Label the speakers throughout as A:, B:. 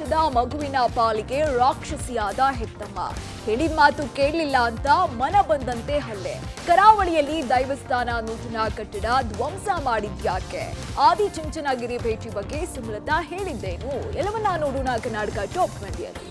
A: ವರ್ಷದ ಮಗುವಿನ ಪಾಲಿಗೆ ರಾಕ್ಷಸಿಯಾದ ಹೆತ್ತಮ್ಮ. ಹೇಳಿದ ಮಾತು ಕೇಳಲಿಲ್ಲ ಅಂತ ಮನ ಬಂದಂತೆ ಹಲ್ಲೆ. ಕರಾವಳಿಯಲ್ಲಿ ದೈವಸ್ಥಾನ ನೂತನ ಕಟ್ಟಡ ಧ್ವಂಸ ಮಾಡಿದ್ಯಾಕೆ? ಆದಿಚುಂಚನಗಿರಿ ಭೇಟಿ ಬಗ್ಗೆ ಸುಮಲತಾ ಹೇಳಿದ್ದೇನು? ಎಲ್ಲವನ್ನ ನೋಡೋಣ ಕರ್ನಾಟಕ ಟಾಪ್ 20ಯಲ್ಲಿ.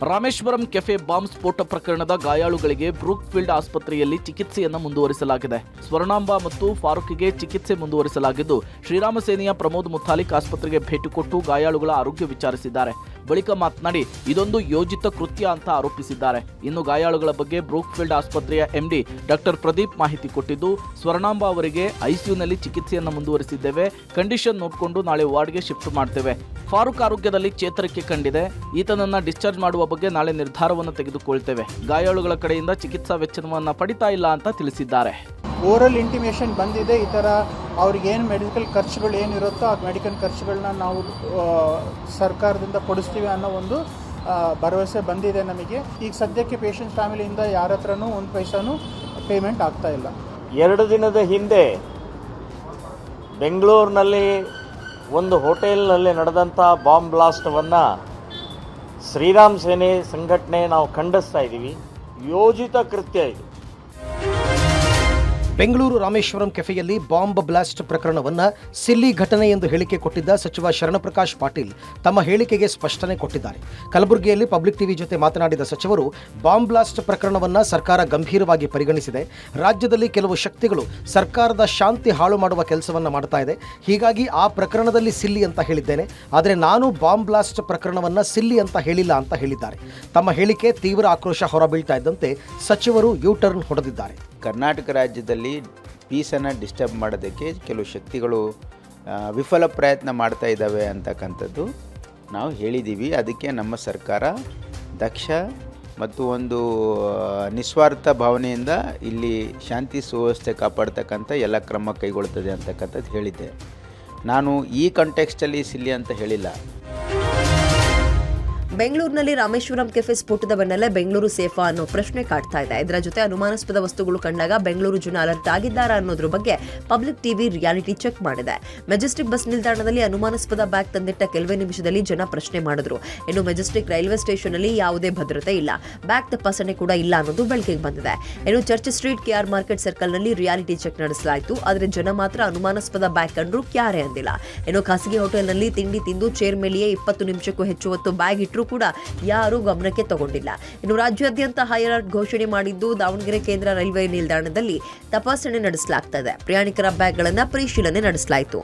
B: ರಾಮೇಶ್ವರಂ ಕೆಫೆ ಬಾಂಬ್ ಸ್ಫೋಟ ಪ್ರಕರಣದ ಗಾಯಾಳುಗಳಿಗೆ ಬ್ರೂಕ್ಫೀಲ್ಡ್ ಆಸ್ಪತ್ರೆಯಲ್ಲಿ ಚಿಕಿತ್ಸೆಯನ್ನು ಮುಂದುವರಿಸಲಾಗಿದೆ. ಸ್ವರ್ಣಾಂಬ ಮತ್ತು ಫಾರೂಕ್ಗೆ ಚಿಕಿತ್ಸೆ ಮುಂದುವರಿಸಲಾಗಿದ್ದು, ಶ್ರೀರಾಮ ಸೇನೆಯ ಪ್ರಮೋದ್ ಮುತಾಲಿಕ್ ಆಸ್ಪತ್ರೆಗೆ ಭೇಟಿ ಕೊಟ್ಟು ಗಾಯಾಳುಗಳ ಆರೋಗ್ಯ ವಿಚಾರಿಸಿದ್ದಾರೆ. ಬಳಿಕ ಮಾತನಾಡಿ ಇದೊಂದು ಯೋಜಿತ ಕೃತ್ಯ ಅಂತ ಆರೋಪಿಸಿದ್ದಾರೆ. ಇನ್ನು ಗಾಯಾಳುಗಳ ಬಗ್ಗೆ ಬ್ರೂಕ್ಫೀಲ್ಡ್ ಆಸ್ಪತ್ರೆಯ ಎಂಡಿ ಡಾಕ್ಟರ್ ಪ್ರದೀಪ್ ಮಾಹಿತಿ ಕೊಟ್ಟಿದ್ದು, ಸ್ವರ್ಣಾಂಬ ಅವರಿಗೆ ಐಸಿಯುನಲ್ಲಿ ಚಿಕಿತ್ಸೆಯನ್ನು ಮುಂದುವರಿಸಿದ್ದೇವೆ. ಕಂಡೀಷನ್ ನೋಡಿಕೊಂಡು ನಾಳೆ ವಾರ್ಡ್ಗೆ ಶಿಫ್ಟ್ ಮಾಡ್ತೇವೆ. ಫಾರೂಕ್ ಆರೋಗ್ಯದಲ್ಲಿ ಚೇತರಿಕೆ ಕಂಡಿದೆ. ಈತನನ್ನ ಡಿಸ್ಚಾರ್ಜ್ ಮಾಡುವ ಬಗ್ಗೆ ನಾಳೆ ನಿರ್ಧಾರವನ್ನು ತೆಗೆದುಕೊಳ್ತೇವೆ. ಗಾಯಾಳುಗಳ ಕಡೆಯಿಂದ ಚಿಕಿತ್ಸಾ ವೆಚ್ಚವನ್ನು ಪಡಿತಾ ಇಲ್ಲ ಅಂತ ತಿಳಿಸಿದ್ದಾರೆ.
C: ಓರಲ್ ಇಂಟಿಮೇಷನ್ ಬಂದಿದೆ. ಈ ಥರ ಅವ್ರಿಗೆ ಏನು ಮೆಡಿಕಲ್ ಖರ್ಚುಗಳು ಏನಿರುತ್ತೋ ಆ ಮೆಡಿಕಲ್ ಖರ್ಚುಗಳನ್ನ ನಾವು ಸರ್ಕಾರದಿಂದ ಕೊಡಿಸ್ತೀವಿ ಅನ್ನೋ ಒಂದು ಭರವಸೆ ಬಂದಿದೆ ನಮಗೆ. ಈಗ ಸದ್ಯಕ್ಕೆ ಪೇಷಂಟ್ ಫ್ಯಾಮಿಲಿಯಿಂದ ಯಾರ ಹತ್ರನೂ ಒಂದು ಪೈಸಾನು ಪೇಮೆಂಟ್ ಆಗ್ತಾ ಇಲ್ಲ.
D: 2 ದಿನದ ಹಿಂದೆ ಬೆಂಗಳೂರಿನಲ್ಲಿ ಒಂದು ಹೋಟೆಲ್ನಲ್ಲಿ ನಡೆದಂಥ ಬಾಂಬ್ ಬ್ಲಾಸ್ಟವನ್ನು ಶ್ರೀರಾಮ್ ಸೇನೆ ಸಂಘಟನೆ ನಾವು ಖಂಡಿಸ್ತಾ ಇದ್ದೀವಿ. ಯೋಜಿತ ಕೃತ್ಯ ಇದು.
E: ಬೆಂಗಳೂರು ರಾಮೇಶ್ವರಂ ಕೆಫೆಯಲ್ಲಿ ಬಾಂಬ್ ಬ್ಲಾಸ್ಟ್ ಪ್ರಕರಣವನ್ನು ಸಿಲ್ಲಿ ಘಟನೆ ಎಂದು ಹೇಳಿಕೆ ಕೊಟ್ಟಿದ್ದ ಸಚಿವ ಶರಣಪ್ರಕಾಶ್ ಪಾಟೀಲ್ ತಮ್ಮ ಹೇಳಿಕೆಗೆ ಸ್ಪಷ್ಟನೆ ಕೊಟ್ಟಿದ್ದಾರೆ. ಕಲಬುರಗಿಯಲ್ಲಿ ಪಬ್ಲಿಕ್ ಟಿವಿ ಜೊತೆ ಮಾತನಾಡಿದ ಸಚಿವರು, ಬಾಂಬ್ ಬ್ಲಾಸ್ಟ್ ಪ್ರಕರಣವನ್ನು ಸರ್ಕಾರ ಗಂಭೀರವಾಗಿ ಪರಿಗಣಿಸಿದೆ. ರಾಜ್ಯದಲ್ಲಿ ಕೆಲವು ಶಕ್ತಿಗಳು ಸರ್ಕಾರದ ಶಾಂತಿ ಹಾಳು ಮಾಡುವ ಕೆಲಸವನ್ನು ಮಾಡ್ತಾ ಇದೆ. ಹೀಗಾಗಿ ಆ ಪ್ರಕರಣದಲ್ಲಿ ಸಿಲ್ಲಿ ಅಂತ ಹೇಳಿದ್ದೇನೆ. ಆದರೆ ನಾನು ಬಾಂಬ್ ಬ್ಲಾಸ್ಟ್ ಪ್ರಕರಣವನ್ನು ಸಿಲ್ಲಿ ಅಂತ ಹೇಳಿಲ್ಲ ಅಂತ ಹೇಳಿದ್ದಾರೆ. ತಮ್ಮ ಹೇಳಿಕೆ ತೀವ್ರ ಆಕ್ರೋಶ ಹೊರಬೀಳ್ತಾ ಇದ್ದಂತೆ ಸಚಿವರು ಯೂ ಟರ್ನ್ ಹೊಡೆದಿದ್ದಾರೆ.
F: ಕರ್ನಾಟಕ ರಾಜ್ಯದಲ್ಲಿ ಪೀಸನ್ನು ಡಿಸ್ಟರ್ಬ್ ಮಾಡೋದಕ್ಕೆ ಕೆಲವು ಶಕ್ತಿಗಳು ವಿಫಲ ಪ್ರಯತ್ನ ಮಾಡ್ತಾ ಇದ್ದಾವೆ ಅಂತಕ್ಕಂಥದ್ದು ನಾವು ಹೇಳಿದ್ದೀವಿ. ಅದಕ್ಕೆ ನಮ್ಮ ಸರ್ಕಾರ ದಕ್ಷ ಮತ್ತು ಒಂದು ನಿಸ್ವಾರ್ಥ ಭಾವನೆಯಿಂದ ಇಲ್ಲಿ ಶಾಂತಿ ಸುವ್ಯವಸ್ಥೆ ಕಾಪಾಡ್ತಕ್ಕಂಥ ಎಲ್ಲ ಕ್ರಮ ಕೈಗೊಳ್ತದೆ ಅಂತಕ್ಕಂಥದ್ದು ಹೇಳಿದ್ದೆ. ನಾನು ಈ ಕಾಂಟೆಕ್ಸ್ಟಲ್ಲಿ ಸಿಲ್ಲಿ ಅಂತ ಹೇಳಿಲ್ಲ.
G: ಬೆಂಗಳೂರಿನಲ್ಲಿ ರಾಮೇಶ್ವರಂ ಕೆಫೆ ಸ್ಫೋಟದ ಬೆನ್ನಲ್ಲೇ ಬೆಂಗಳೂರು ಸೇಫಾ ಅನ್ನೋ ಪ್ರಶ್ನೆ ಕಾಡ್ತಾ ಇದೆ. ಇದರ ಜೊತೆ ಅನುಮಾನಾಸ್ಪದ ವಸ್ತುಗಳು ಕಂಡಾಗ ಬೆಂಗಳೂರು ಜನ ಅಲರ್ಟ್ ಆಗಿದ್ದಾರಾ ಅನ್ನೋದ್ರ ಬಗ್ಗೆ ಪಬ್ಲಿಕ್ ಟಿವಿ ರಿಯಾಲಿಟಿ ಚೆಕ್ ಮಾಡಿದೆ. ಮೆಜೆಸ್ಟಿಕ್ ಬಸ್ ನಿಲ್ದಾಣದಲ್ಲಿ ಅನುಮಾನಾಸ್ಪದ ಬ್ಯಾಗ್ ತಂದಿಟ್ಟ ಕೆಲವೇ ನಿಮಿಷದಲ್ಲಿ ಜನ ಪ್ರಶ್ನೆ ಮಾಡಿದ್ರು. ಇನ್ನು ಮೆಜೆಸ್ಟಿಕ್ ರೈಲ್ವೆ ಸ್ಟೇಷನ್ ಅಲ್ಲಿ ಯಾವುದೇ ಭದ್ರತೆ ಇಲ್ಲ, ಬ್ಯಾಗ್ ತಪಾಸಣೆ ಕೂಡ ಇಲ್ಲ ಅನ್ನೋದು ಬೆಳಕಿಗೆ ಬಂದಿದೆ. ಇನ್ನು Church Street K R Market Circle ನಲ್ಲಿ ರಿಯಾಲಿಟಿ ಚೆಕ್ ನಡೆಸಲಾಯಿತು. ಆದರೆ ಜನ ಮಾತ್ರ ಅನುಮಾನಾಸ್ಪದ ಬ್ಯಾಗ್ ಕಂಡ್ರು ಕ್ಯಾರೆ ಅಂದಿಲ್ಲ. ಇನ್ನು ಖಾಸಗಿ ಹೋಟೆಲ್ನಲ್ಲಿ ತಿಂಡಿ ತಿಂದು ಚೇರ್ ಮೇಲೆಯೇ 20 ನಿಮಿಷಕ್ಕೂ ಹೆಚ್ಚು ಹೊತ್ತು ಬ್ಯಾಗ್ ಇಟ್ಟರು ಕೂಡ ಯಾರೂ ಗಮನಕ್ಕೆ ತಗೊಂಡಿಲ್ಲ. ಇನ್ನು ರಾಜ್ಯಾದ್ಯಂತ ಹೈ ಅಲರ್ಟ್ ಘೋಷಣೆ ಮಾಡಿದ್ದು, ದಾವಣಗೆರೆ ಕೇಂದ್ರ ರೈಲ್ವೆ ನಿಲ್ದಾಣದಲ್ಲಿ ತಪಾಸಣೆ ನಡೆಸಲಾಗ್ತದೆ. ಪ್ರಯಾಣಿಕರ ಬ್ಯಾಗ್ಗಳನ್ನು ಪರಿಶೀಲನೆ ನಡೆಸಲಾಯಿತು.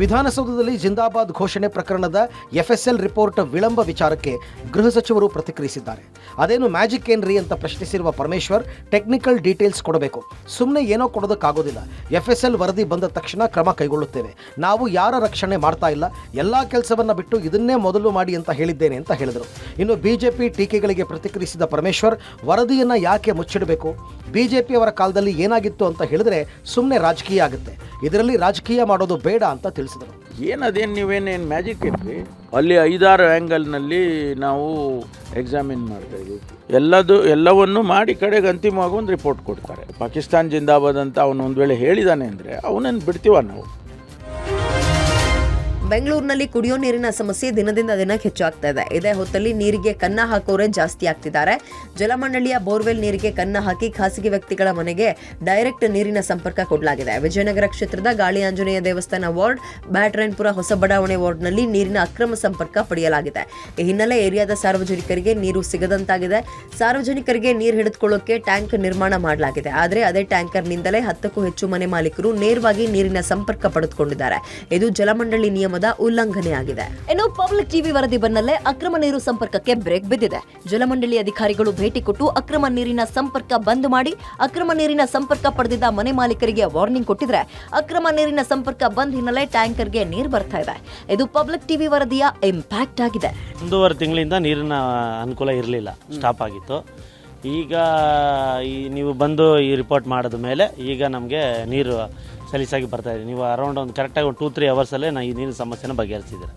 E: ವಿಧಾನಸೌಧದಲ್ಲಿ ಜಿಂದಾಬಾದ್ ಘೋಷಣೆ ಪ್ರಕರಣದ ಎಫ್ಎಸ್ಎಲ್ ರಿಪೋರ್ಟ್ ವಿಳಂಬ ವಿಚಾರಕ್ಕೆ ಗೃಹ ಸಚಿವರು ಪ್ರತಿಕ್ರಿಯಿಸಿದ್ದಾರೆ. ಅದೇನು ಮ್ಯಾಜಿಕ್ ಏನ್ರಿ ಅಂತ ಪ್ರಶ್ನಿಸಿರುವ ಪರಮೇಶ್ವರ್, ಟೆಕ್ನಿಕಲ್ ಡೀಟೇಲ್ಸ್ ಕೊಡಬೇಕು, ಸುಮ್ಮನೆ ಏನೋ ಕೊಡೋದಕ್ಕಾಗೋದಿಲ್ಲ. ಎಫ್ಎಸ್ಎಲ್ ವರದಿ ಬಂದ ತಕ್ಷಣ ಕ್ರಮ ಕೈಗೊಳ್ಳುತ್ತೇವೆ. ನಾವು ಯಾರ ರಕ್ಷಣೆ ಮಾಡ್ತಾ ಇಲ್ಲ, ಎಲ್ಲ ಕೆಲಸವನ್ನು ಬಿಟ್ಟು ಇದನ್ನೇ ಮೊದಲು ಮಾಡಿ ಅಂತ ಹೇಳಿದ್ದೇನೆ ಅಂತ ಹೇಳಿದರು. ಇನ್ನು ಬಿಜೆಪಿ ಟೀಕೆಗಳಿಗೆ ಪ್ರತಿಕ್ರಿಯಿಸಿದ ಪರಮೇಶ್ವರ್, ವರದಿಯನ್ನು ಯಾಕೆ ಮುಚ್ಚಿಡಬೇಕು? ಬಿಜೆಪಿ ಅವರ ಕಾಲದಲ್ಲಿ ಏನಾಗಿತ್ತು ಅಂತ ಹೇಳಿದ್ರೆ ಸುಮ್ಮನೆ ರಾಜಕೀಯ ಆಗುತ್ತೆ, ಇದರಲ್ಲಿ ರಾಜಕೀಯ ಮಾಡೋದು ಬೇಡ ಅಂತ ತಿಳಿಸಿದರು.
H: ಏನದೇನು ನೀವೇನೇನು ಮ್ಯಾಜಿಕ್ ಇದ್ರಿ, ಅಲ್ಲಿ 5-6 ಆ್ಯಂಗಲ್ನಲ್ಲಿ ನಾವು ಎಕ್ಸಾಮಿನ್ ಮಾಡ್ತಾಯಿದ್ವಿ. ಎಲ್ಲವನ್ನು ಮಾಡಿ ಕಡೆಗೆ ಅಂತಿಮವಾಗಿ ಒಂದು ರಿಪೋರ್ಟ್ ಕೊಡ್ತಾರೆ. ಪಾಕಿಸ್ತಾನ್ ಜಿಂದಾಬಾದ್ ಅಂತ ಅವನು ಒಂದು ವೇಳೆ ಹೇಳಿದಾನೆ ಅಂದರೆ ಅವನನ್ನು ಬಿಡ್ತೀವ ನಾವು?
G: ಬೆಂಗಳೂರಿನಲ್ಲಿ ಕುಡಿಯೋ ನೀರಿನ ಸಮಸ್ಯೆ ದಿನದಿಂದ ದಿನಕ್ಕೆ ಹೆಚ್ಚಾಗ್ತಾ ಇದೆ. ಇದೇ ಹೊತ್ತಲ್ಲಿ ನೀರಿಗೆ ಕನ್ನ ಹಾಕೋರೆ ಜಾಸ್ತಿ ಆಗ್ತಿದ್ದಾರೆ. ಜಲಮಂಡಳಿಯ ಬೋರ್ವೆಲ್ ನೀರಿಗೆ ಕನ್ನ ಹಾಕಿ ಖಾಸಗಿ ವ್ಯಕ್ತಿಗಳ ಮನೆಗೆ ಡೈರೆಕ್ಟ್ ನೀರಿನ ಸಂಪರ್ಕ ಕೊಡಲಾಗಿದೆ. ವಿಜಯನಗರ ಕ್ಷೇತ್ರದ ಗಾಳಿ ಆಂಜನೇಯ ದೇವಸ್ಥಾನ ವಾರ್ಡ್, ಬ್ಯಾಟರಾಯನಪುರ ಹೊಸ ಬಡಾವಣೆ ವಾರ್ಡ್ನಲ್ಲಿ ನೀರಿನ ಅಕ್ರಮ ಸಂಪರ್ಕ ಪಡೆಯಲಾಗಿದೆ. ಈ ಹಿನ್ನೆಲೆ ಏರಿಯಾದ ಸಾರ್ವಜನಿಕರಿಗೆ ನೀರು ಸಿಗದಂತಾಗಿದೆ. ಸಾರ್ವಜನಿಕರಿಗೆ ನೀರು ಹಿಡಿದುಕೊಳ್ಳೋಕೆ ಟ್ಯಾಂಕ್ ನಿರ್ಮಾಣ ಮಾಡಲಾಗಿದೆ. ಆದರೆ ಅದೇ ಟ್ಯಾಂಕರ್ನಿಂದಲೇ 10ಕ್ಕೂ ಹೆಚ್ಚು ಮನೆ ಮಾಲೀಕರು ನೇರವಾಗಿ ನೀರಿನ ಸಂಪರ್ಕ ಪಡೆದುಕೊಂಡಿದ್ದಾರೆ. ಇದು ಜಲಮಂಡಳಿ ನಿಯಮ ಉಲ್ಲಂಘನೆಯಾಗಿದೆ. ಇನ್ನು ಪಬ್ಲಿಕ್ ಟಿವಿ ವರದಿ ಬೆನ್ನಲ್ಲೇ ಅಕ್ರಮ ನೀರು ಸಂಪರ್ಕಕ್ಕೆ ಬ್ರೇಕ್ ಬಿದ್ದಿದೆ. ಜಲಮಂಡಳಿ ಅಧಿಕಾರಿಗಳು ಭೇಟಿ ಕೊಟ್ಟು ಅಕ್ರಮ ನೀರಿನ ಸಂಪರ್ಕ ಬಂದ್ ಮಾಡಿ ಅಕ್ರಮ ನೀರಿನ ಸಂಪರ್ಕ ಪಡೆದಿದ್ದ ಮನೆ ಮಾಲೀಕರಿಗೆ ವಾರ್ನಿಂಗ್ ಕೊಟ್ಟಿದ್ರೆ, ಅಕ್ರಮ ನೀರಿನ ಸಂಪರ್ಕ ಬಂದ್ ಹಿನ್ನೆಲೆ ಟ್ಯಾಂಕರ್ಗೆ ನೀರು ಬರ್ತಾ ಇದೆ. ಇದು ಪಬ್ಲಿಕ್ ಟಿವಿ ವರದಿಯ ಇಂಪ್ಯಾಕ್ಟ್ ಆಗಿದೆ.
I: 1.5 ತಿಂಗಳಿಂದ ನೀರಿನ ಅನುಕೂಲ ಇರಲಿಲ್ಲ, ಸ್ಟಾಪ್ ಆಗಿತ್ತು. ಈಗ ನೀವು ಬಂದು ಈ ರಿಪೋರ್ಟ್ ಮಾಡಿದ ಮೇಲೆ ಈಗ ನಮಗೆ ನೀರು ಸಲೀಸಾಗಿ ಬರ್ತಾ ಇದೆ. ನೀವು ಅರೌಂಡ್ ಒಂದು ಕರೆಕ್ಟಾಗಿ 2-3 ಅವರ್ಸಲ್ಲೇ ಈ ನೀರಿನ ಸಮಸ್ಯೆನ ಬಗೆಹರಿಸಿದ್ದೀರ.